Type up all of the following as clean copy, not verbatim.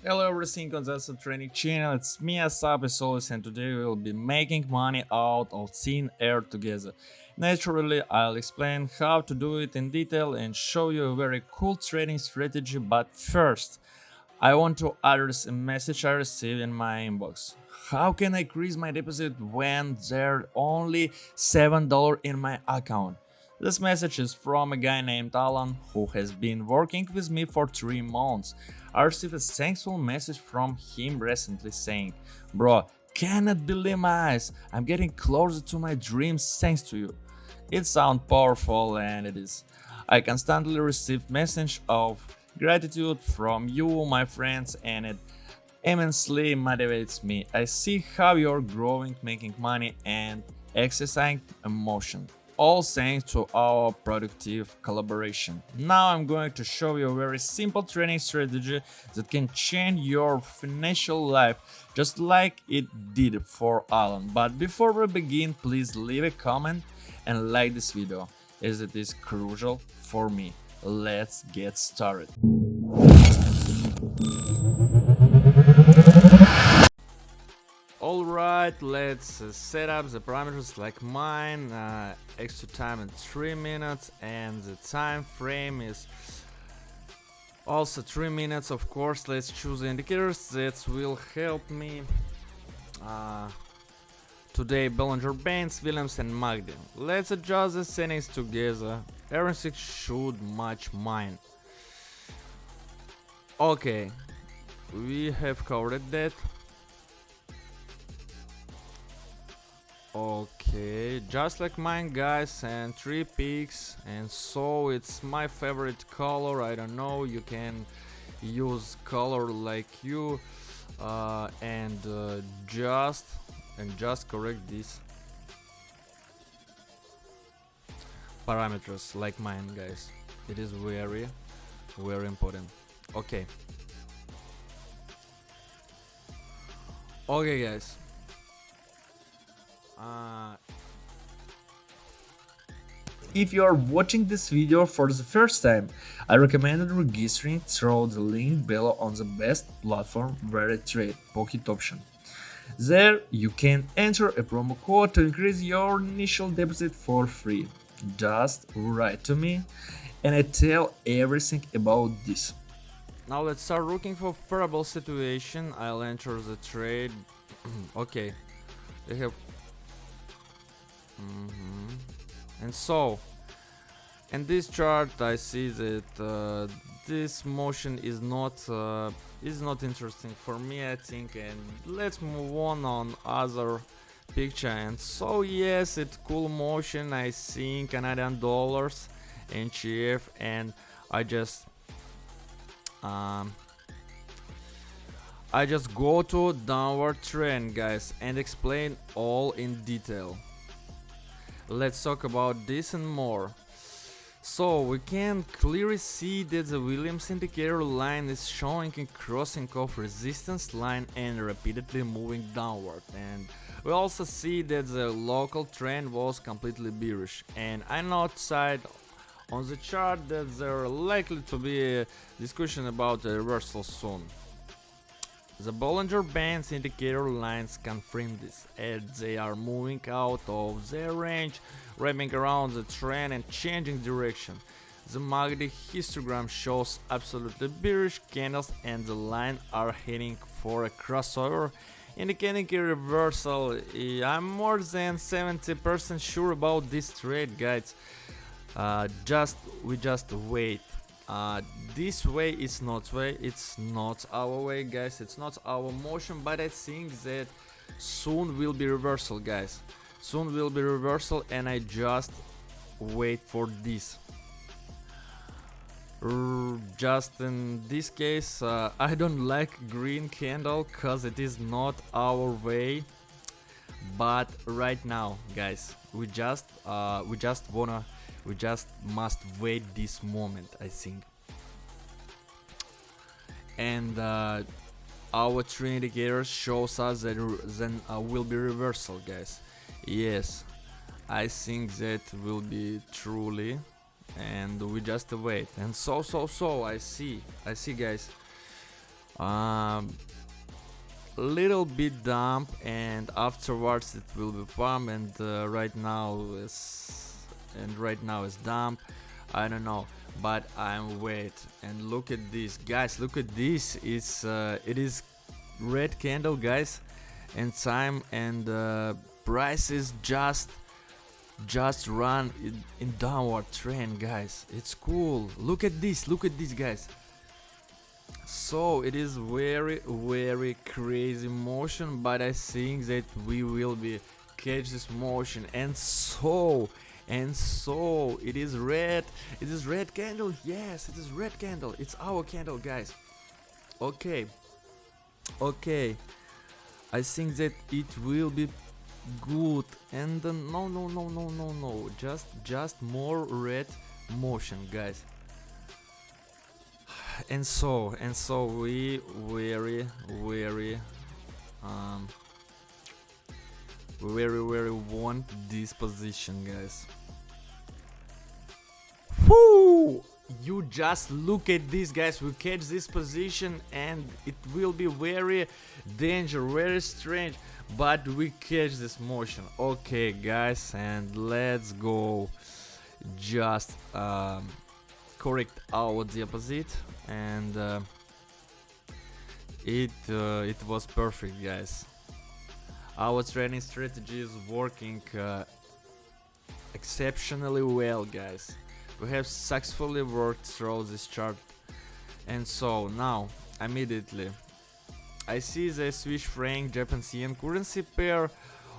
Hello everything on the Asab training channel, it's me Asab as always, and today we will be making money out of thin air together. Naturally, I'll explain how to do it in detail and show you a very cool trading strategy, but first, I want to address a message I received in my inbox. How can I increase my deposit when there's only $7 in my account? This message is from a guy named Alan who has been working with me for 3 months. I received a thankful message from him recently saying, "Bro, cannot believe my eyes, I'm getting closer to my dreams thanks to you." It sounds powerful and it is. I constantly receive messages of gratitude from you, my friends, and it immensely motivates me. I see how you're growing, making money, and exercising emotion. All thanks to our productive collaboration. Now I'm going to show you a very simple trading strategy that can change your financial life just like it did for Alan. But before we begin, please leave a comment and like this video as it is crucial for me. Let's get started. Alright, let's set up the parameters like mine. Extra time in 3 minutes, and the time frame is also 3 minutes. Of course, let's choose the indicators that will help me. Today, Bollinger Bands, Williams and Magdi. Let's adjust the settings together. Everything should match mine. Okay, we have covered that. Okay, just like mine, guys, and 3 peaks, and so it's my favorite color. I don't know, you can use color like you, and just correct these parameters like mine, guys. It is very important. Okay, guys. If you are watching this video for the first time, I recommend registering through the link below on the best platform where I trade, PocketOption. There you can enter a promo code to increase your initial deposit for free. Just write to me and I tell everything about this. Now let's start looking for favorable situation. I'll enter the trade. Okay, they have and so, in this chart, I see that this motion is not interesting for me, I think, and let's move on other picture. And so yes, it's cool motion. I see Canadian dollars, NGF, and I just go to downward trend, guys, and explain all in detail. Let's talk about this and more. So we can clearly see that the Williams indicator line is showing a crossing of resistance line and repeatedly moving downward, and we also see that the local trend was completely bearish, and I noted on the chart that there are likely to be a discussion about a reversal soon. The Bollinger Bands indicator lines confirm this, as they are moving out of their range, wrapping around the trend and changing direction. The Magdi histogram shows absolutely bearish candles, and the line are heading for a crossover, indicating a reversal. I'm more than 70% sure about this trade, guys. We just wait. This way is not way, it's not our way, guys, it's not our motion, but I think that soon will be reversal, guys. Soon will be reversal, and I just wait for this. Just in this case, I don't like green candle cause it is not our way, but right now, guys, we just must wait this moment, I think. And our trend indicator shows us that then will be reversal, guys. Yes, I think that will be truly, and we just wait. And so I see, guys. um, little bit damp, and afterwards it will be warm, and right now is damp. I don't know, but I'm wait. And look at this, guys, look at this. It is red candle, guys, and time and price is just run in downward trend, guys. It's cool. Look at this, guys. So it is very crazy motion, but I think that we will be catch this motion. And so it is red. It is red candle. Yes, it is red candle. It's our candle, guys. Okay, I think that it will be good. And no, just more red motion, guys. And so we very want this position, guys. Whoo! You just look at this, guys. We catch this position and it will be very dangerous, very strange, but we catch this motion. Okay, guys, and let's go just correct our deposit, and it was perfect, guys. Our trading strategy is working exceptionally well, guys. We have successfully worked through this chart, and so now immediately I see the Swiss franc Japanese yen currency pair.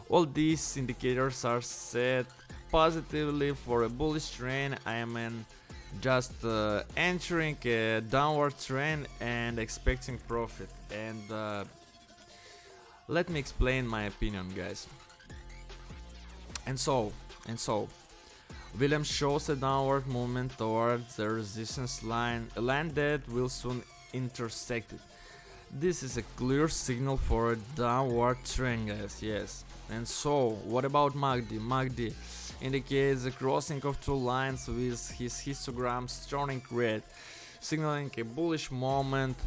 All these indicators are set positively for a bullish trend. I am just entering a downward trend and expecting profit. And let me explain my opinion, guys. And so Williams shows a downward movement towards the resistance line, a line that will soon intersect it. This is a clear signal for a downward trend, guys. Yes. And so what about MACD? MACD indicates the crossing of two lines with his histograms turning red, signaling a bullish moment,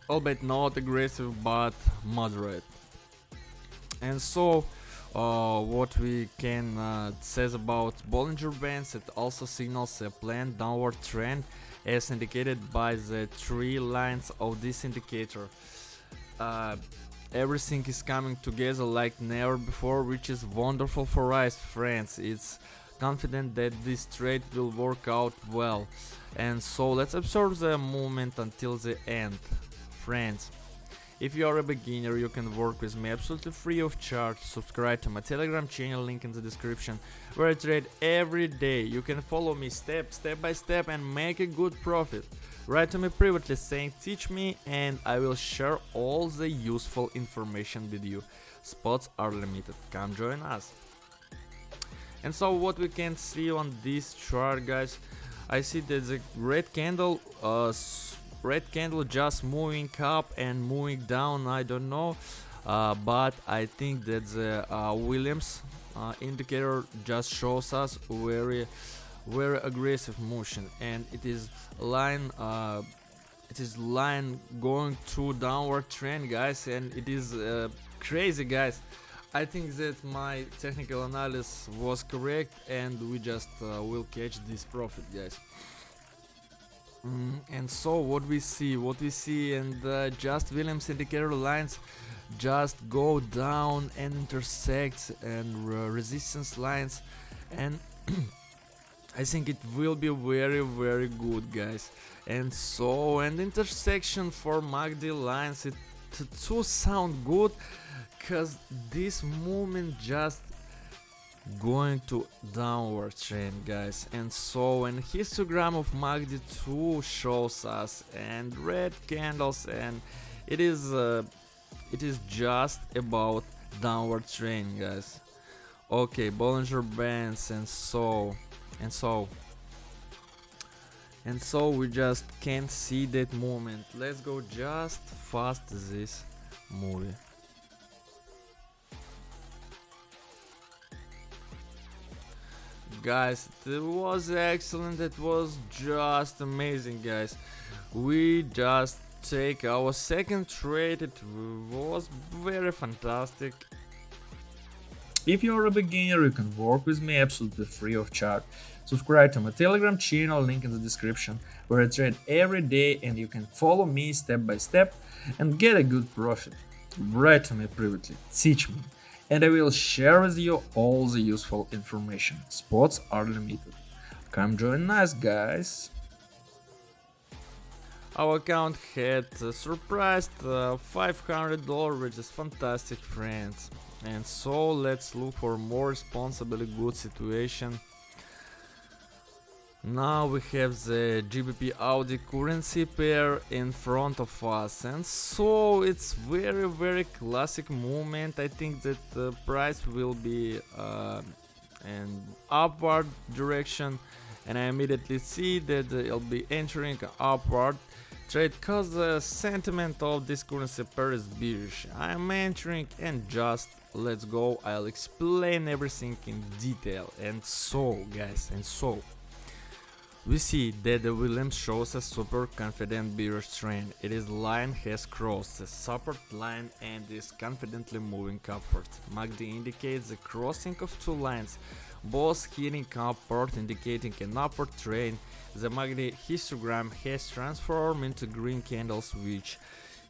albeit not aggressive but moderate. And so what we can says about Bollinger Bands, it also signals a planned downward trend as indicated by the three lines of this indicator. Everything is coming together like never before, which is wonderful for us, friends. It's confident that this trade will work out well. And so let's observe the movement until the end, friends. If you are a beginner, you can work with me absolutely free of charge. Subscribe to my Telegram channel, link in the description, where I trade every day. You can follow me step by step and make a good profit. Write to me privately saying teach me, and I will share all the useful information with you. Spots are limited. Come join us. And so what we can see on this chart, guys, I see that the red candle just moving up and moving down. I don't know, but I think that the Williams indicator just shows us very aggressive motion, and it is line going through downward trend, guys, and it is crazy, guys. I think that my technical analysis was correct, and we just will catch this profit, guys. And so what we see, and just Williams indicator lines just go down and intersect and resistance lines, and I think it will be very good, guys. And so, and intersection for MACD lines, it too sound good, cause this movement just going to downward trend, guys. And so an histogram of MACD 2 shows us and red candles, and it is just about downward trend, guys. Okay, Bollinger Bands, and so we just can't see that movement. Let's go just fast this movie. Guys, it was excellent. It was just amazing, guys. We just take our second trade. It was very fantastic. If you're a beginner, you can work with me absolutely free of charge. Subscribe to my Telegram channel, link in the description, where I trade every day and you can follow me step by step and get a good profit. Write to me privately, teach me, and I will share with you all the useful information. Spots are limited. Come join us, guys. Our account had surprised $500, which is fantastic, friends. And so let's look for more responsibly good situation. Now we have the GBP Audi currency pair in front of us, and so it's very classic movement. I think that the price will be in upward direction, and I immediately see that it'll be entering upward trade because the sentiment of this currency pair is bearish. I'm entering and just let's go. I'll explain everything in detail. And so guys, we see that the Williams shows a super confident bearish trend. Its line has crossed the support line and is confidently moving upward. MACD indicates the crossing of two lines, both hitting upward, indicating an upward trend. The MACD histogram has transformed into green candles, which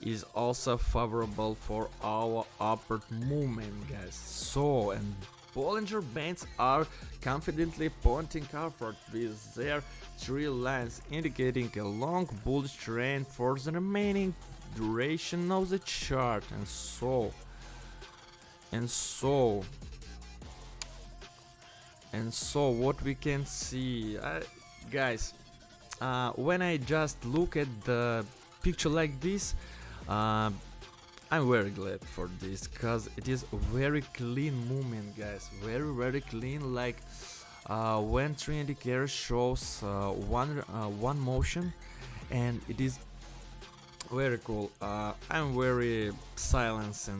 is also favorable for our upward movement, guys. So, and Bollinger Bands are confidently pointing upward with their three lines, indicating a long bullish trend for the remaining duration of the chart. And so what we can see, guys, when I just look at the picture like this, I'm very glad for this, because it is a very clean movement, guys. Very clean, like when 3 indicators shows one motion, and it is very cool. I'm very silent in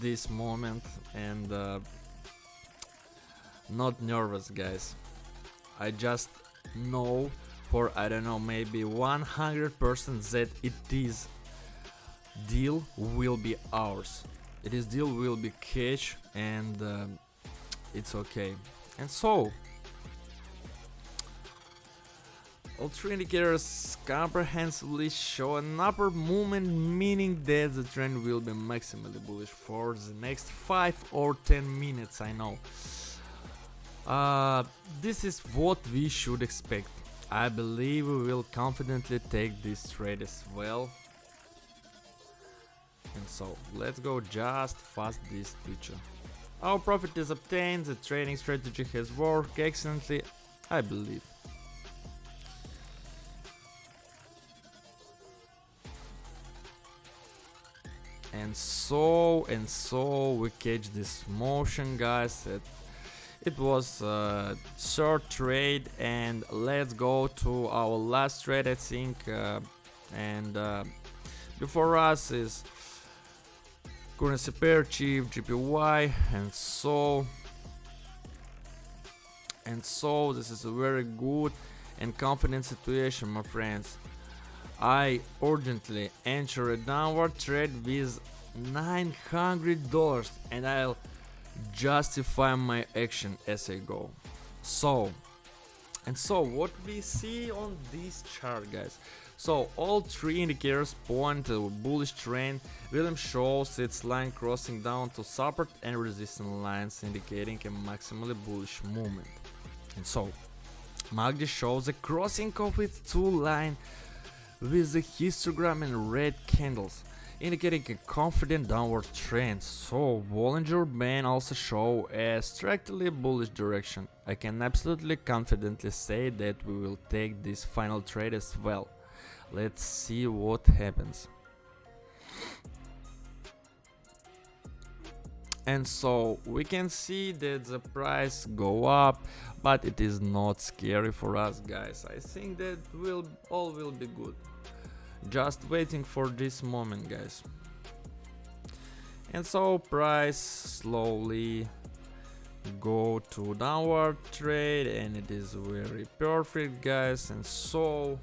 this moment and not nervous, guys. I just know for, I don't know, maybe 100% that it is deal will be ours. It is deal will be cash, and it's okay. And so all three indicators comprehensively show an upward movement, meaning that the trend will be maximally bullish for the next 5 or 10 minutes. I know this is what we should expect. I believe we will confidently take this trade as well. And so let's go just fast this picture. Our profit is obtained, the trading strategy has worked excellently, I believe. And so we catch this motion, guys. It was a short trade, and let's go to our last trade, I think. And before us is currency pair chief GPY, and so this is a very good and confident situation, my friends. I urgently enter a downward trade with $900, and I'll justify my action as I go. So what we see on this chart, guys. So all three indicators point to a bullish trend. Williams shows its line crossing down to support and resistance lines, indicating a maximally bullish movement. And so MACD shows a crossing of its two line with the histogram and red candles, indicating a confident downward trend. So Bollinger Band also show a strictly bullish direction. I can absolutely confidently say that we will take this final trade as well. Let's see what happens. And so we can see that the price go up, but it is not scary for us, guys. I think that all will be good. Just waiting for this moment, guys. And so price slowly go to downward trade, and it is very perfect, guys. And so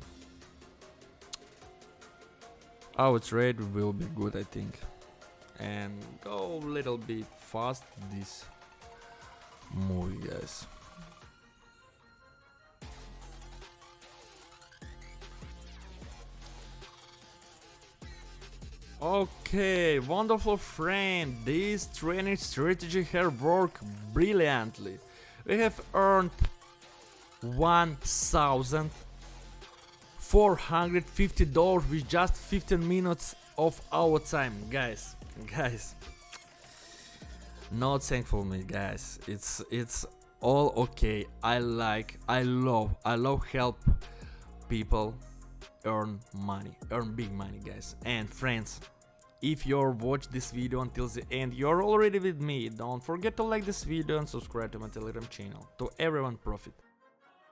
Our trade will be good, I think. And go a little bit fast this movie, guys. Okay, wonderful friend, this training strategy has worked brilliantly. We have earned $1,450 with just 15 minutes of our time, guys. Not thankful me, guys. It's all okay. I love help people earn big money, guys. And friends, if you're watched this video until the end, you're already with me. Don't forget to like this video and subscribe to my Telegram channel. To everyone profit.